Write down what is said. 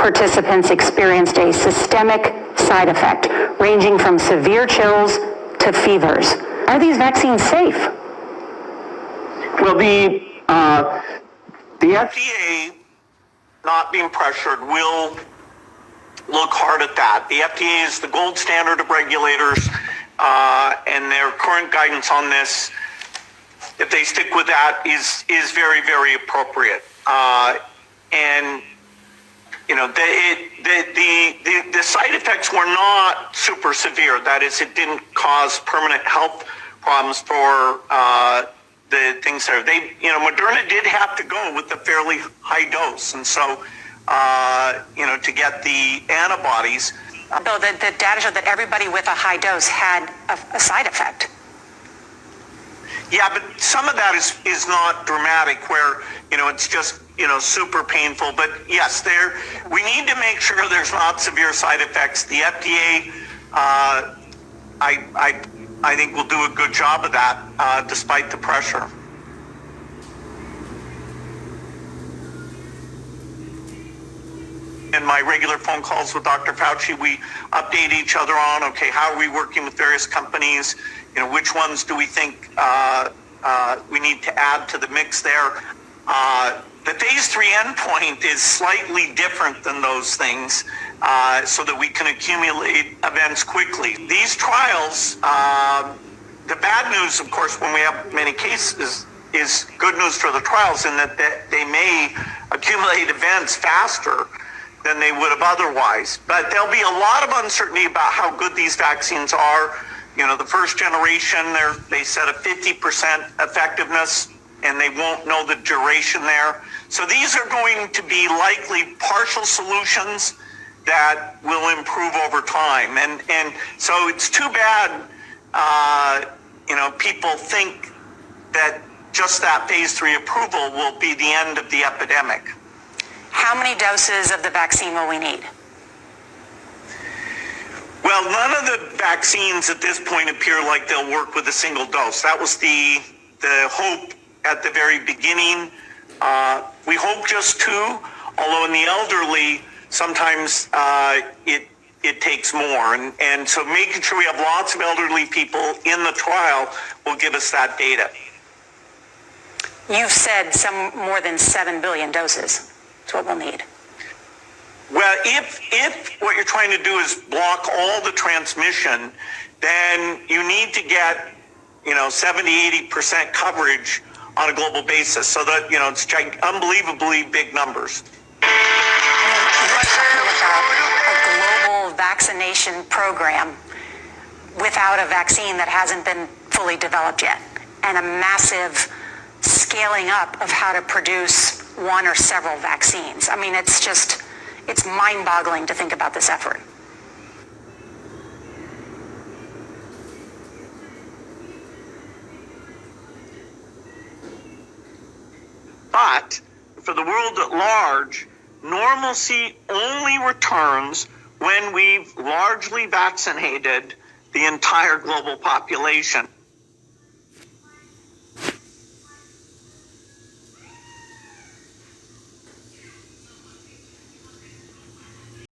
participants experienced a systemic side effect, ranging from severe chills to fevers. Are these vaccines safe? Well, the FDA, not being pressured, will look hard at that. The FDA is the gold standard of regulators, and their current guidance on this, if they stick with that, is very, very appropriate. And you know, the side effects were not super severe. That is, it didn't cause permanent health problems for the things there. Moderna did have to go with a fairly high dose, and so to get the antibodies. Though the data showed that everybody with a high dose had a side effect. Yeah, but some of that is not dramatic, where it's just super painful. But yes, we need to make sure there's not severe side effects. The FDA, I think, will do a good job of that, despite the pressure. In my regular phone calls with Dr. Fauci, we update each other on, okay, how are we working with various companies? Which ones do we think we need to add to the mix there? The phase 3 endpoint is slightly different than those things, so that we can accumulate events quickly. These trials, the bad news, of course, when we have many cases, is good news for the trials in that they may accumulate events faster than they would have otherwise. But there'll be a lot of uncertainty about how good these vaccines are. The first generation, they said a 50% effectiveness, and they won't know the duration there. So these are going to be likely partial solutions that will improve over time. And so it's too bad, people think that just that phase 3 approval will be the end of the epidemic. How many doses of the vaccine will we need? Well, none of the vaccines at this point appear like they'll work with a single dose. That was the hope at the very beginning. We hope just 2, although in the elderly, sometimes it takes more. And so making sure we have lots of elderly people in the trial will give us that data. You've said some more than 7 billion doses. That's what we'll need. Well, if what you're trying to do is block all the transmission, then you need to get 70-80% coverage on a global basis. So that it's unbelievably big numbers. You're talking about a global vaccination program without a vaccine that hasn't been fully developed yet, and a massive scaling up of how to produce one or several vaccines. I mean, it's mind-boggling to think about this effort. But for the world at large, normalcy only returns when we've largely vaccinated the entire global population.